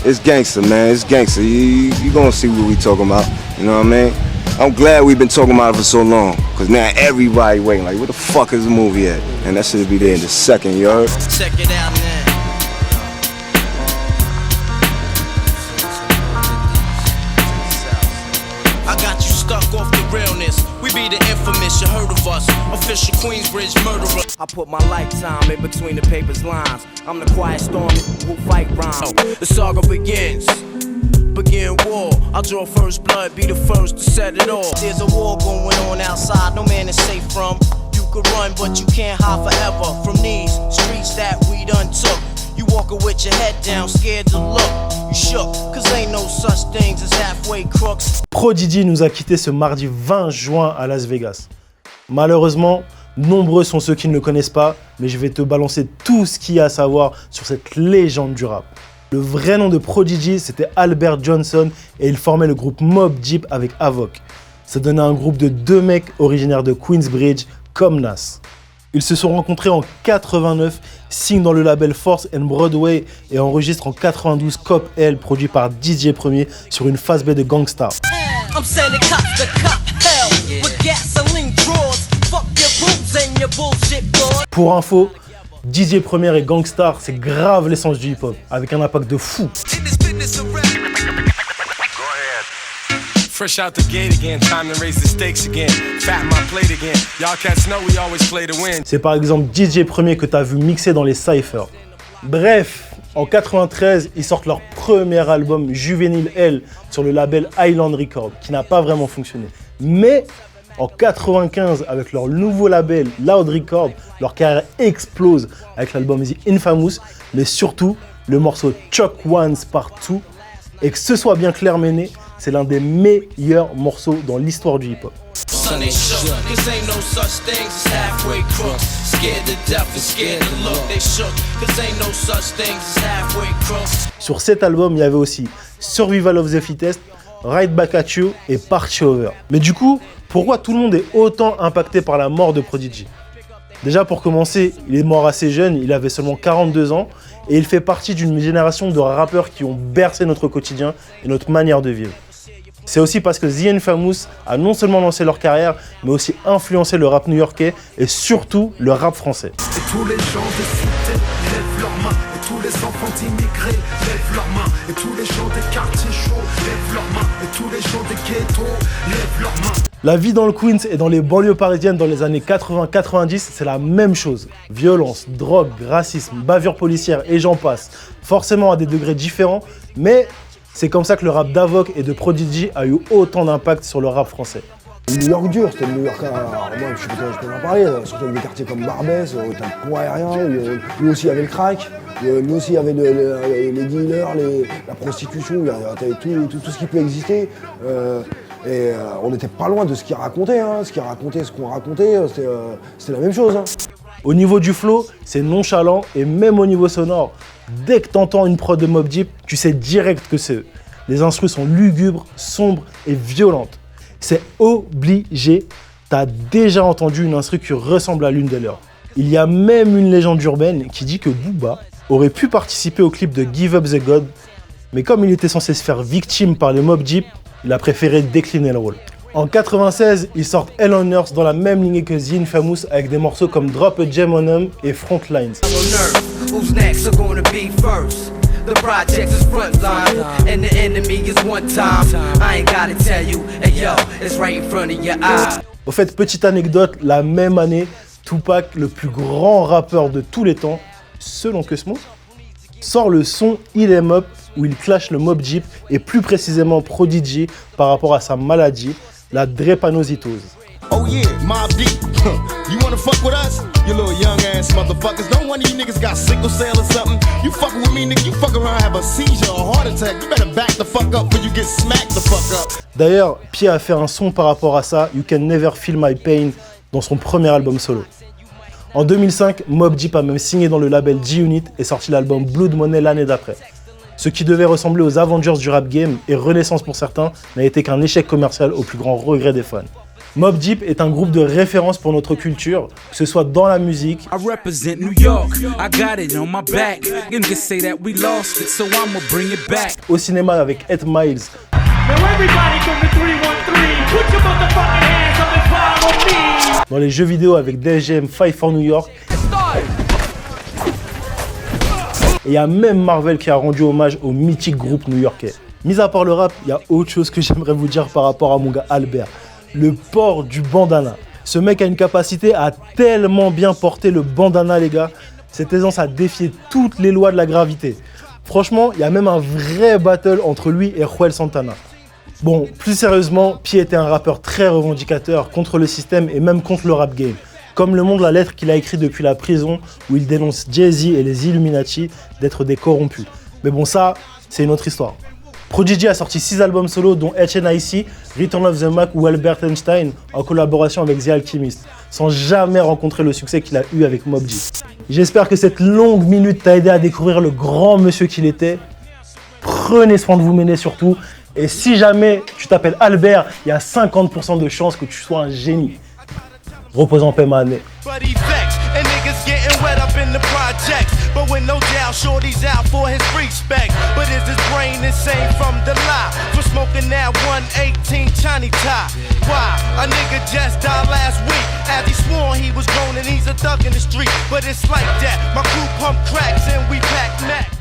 It's gangster, man. It's gangster. You gonna see what we talking about. You know what I mean? I'm glad we've been talking about it for so long. Cause now everybody waiting like, where the fuck is the movie at? And that should be there in the second, you heard? Check it out now. I got you stuck off the realness. We be the infamous, you heard of us. Official Queensbridge murderer. I put my lifetime in between the paper's lines. I'm the quiet storm who fight rhyme. The saga begins. Begin war. I'll draw first blood, be the first to set it off. There's a war going on outside, no man is safe from. You could run, but you can't hide forever from these streets that we done took. You walking with your head down, scared to look. You shook, cause ain't no such things as halfway crooks. Prodigy nous a quittés ce mardi 20 juin à Las Vegas. Malheureusement, nombreux sont ceux qui ne le connaissent pas, mais je vais te balancer tout ce qu'il y a à savoir sur cette légende du rap. Le vrai nom de Prodigy, c'était Albert Johnson et il formait le groupe Mobb Deep avec Avoc. Ça donnait un groupe de 2 mecs originaires de Queensbridge comme Nas. Ils se sont rencontrés en 89, signent dans le label Force and Broadway et enregistrent en 92 Cop L produit par DJ Premier sur une phase B de Gangstar. Pour info, DJ Premier et Gangstar, c'est grave l'essence du hip-hop, avec un impact de fou. Fresh out the gate again, time to raise the stakes again. Fat my plate again. Y'all cats know we always play to win. C'est par exemple DJ Premier que t'as vu mixer dans les cyphers. Bref, en 93, ils sortent leur premier album Juvenile L sur le label Island Records, qui n'a pas vraiment fonctionné. Mais en 95, avec leur nouveau label Loud Records, leur carrière explose avec l'album The Infamous, mais surtout le morceau Chuck One's Part 2. Et que ce soit bien clair, Méné, c'est l'un des meilleurs morceaux dans l'histoire du hip-hop. Sur cet album, il y avait aussi Survival of the Fittest, Right Back at You et Party Over. Mais du coup, pourquoi tout le monde est autant impacté par la mort de Prodigy ? Déjà pour commencer, il est mort assez jeune, il avait seulement 42 ans et il fait partie d'une génération de rappeurs qui ont bercé notre quotidien et notre manière de vivre. C'est aussi parce que The Infamous a non seulement lancé leur carrière, mais aussi influencé le rap new-yorkais et surtout le rap français. Et tous les gens des cités lèvent leurs mains, et tous les enfants d'immigrés lèvent leurs mains, et tous les gens des quartiers chauds lèvent leurs mains, et tous les gens des ghettos lèvent leurs mains. La vie dans le Queens et dans les banlieues parisiennes dans les années 80-90, c'est la même chose. Violence, drogue, racisme, bavure policière et j'en passe. Forcément à des degrés différents, mais c'est comme ça que le rap d'Avoc et de Prodigy a eu autant d'impact sur le rap français. Le New York dur, c'était le New York. Alors moi, je peux en parler, surtout avec des quartiers comme Barbès, t'as le pont aérien, lui aussi avait le crack, lui aussi avait les dealers, la prostitution, t'avais tout ce qui peut exister. Et on n'était pas loin de ce qu'il racontait, hein. Ce qu'on racontait, c'était la même chose. Hein. Au niveau du flow, c'est nonchalant et même au niveau sonore, dès que t'entends une prod de Mobb Deep, tu sais direct que c'est eux. Les instrus sont lugubres, sombres et violentes. C'est obligé, t'as déjà entendu une instru qui ressemble à l'une des leurs. Il y a même une légende urbaine qui dit que Booba aurait pu participer au clip de Give Up the God, mais comme il était censé se faire victime par les Mobb Deep, il a préféré décliner le rôle. En 96, ils sortent Hell on Earth dans la même lignée que The Infamous avec des morceaux comme Drop a Gem on 'em et Frontlines. The project is frontline, and the enemy is one time. I ain't gotta tell you, hey yo, it's right in front of your eyes. Au fait, petite anecdote, la même année, Tupac, le plus grand rappeur de tous les temps, selon Cosmos, sort le son Hit 'em Up où il clash le Mobb Deep et plus précisément Prodigy par rapport à sa maladie, la drépanocytose. Oh yeah, Mobb Deep. You wanna fuck with us? You little young ass motherfuckers. Don't one of you niggas got sickle cell or something. You fucking with me, nigga. You fuck around, have a seizure or heart attack. You better back the fuck up before you get smacked the fuck up. D'ailleurs, Pierre a fait un son par rapport à ça, You Can Never Feel My Pain, dans son premier album solo. En 2005, Mobb Deep a même signé dans le label G-Unit et sorti l'album Blood Money l'année d'après. Ce qui devait ressembler aux Avengers du rap game et Renaissance pour certains n'a été qu'un échec commercial au plus grand regret des fans. Mobb Deep est un groupe de référence pour notre culture, que ce soit dans la musique, I represent New York, I got it on my back. Niggas say that we lost it, so I'ma bring it back. au cinéma avec 8 Miles, Now everybody from the 313, put your motherfucking hands up and follow me. dans les jeux vidéo avec DGM 5 for New York. Et il y a même Marvel qui a rendu hommage au mythique groupe new-yorkais. Mis à part le rap, il y a autre chose que j'aimerais vous dire par rapport à mon gars Albert. Le port du bandana. Ce mec a une capacité à tellement bien porter le bandana, les gars. Cette aisance à défier toutes les lois de la gravité. Franchement, il y a même un vrai battle entre lui et Juelz Santana. Bon, plus sérieusement, Pi était un rappeur très revendicateur contre le système et même contre le rap game. Comme le montre la lettre qu'il a écrite depuis la prison où il dénonce Jay-Z et les Illuminati d'être des corrompus. Mais bon, ça, c'est une autre histoire. Prodigy a sorti 6 albums solo dont HNIC, Return of the Mac ou Albert Einstein en collaboration avec The Alchemist, sans jamais rencontrer le succès qu'il a eu avec Mobb Deep. J'espère que cette longue minute t'a aidé à découvrir le grand monsieur qu'il était. Prenez soin de vous, Méné, surtout. Et si jamais tu t'appelles Albert, il y a 50% de chances que tu sois un génie. Repose en paix, Mané. But he vexed, and niggas getting wet up in the projects. But with no doubt, shorty's out for his respect. But is his brain insane from the lie? For smoking that 118 Chinese tie. Why? A nigga just died last week. As he swore he was grown and he's a thug in the street. But it's like that, my crew pump cracks and we pack Mac.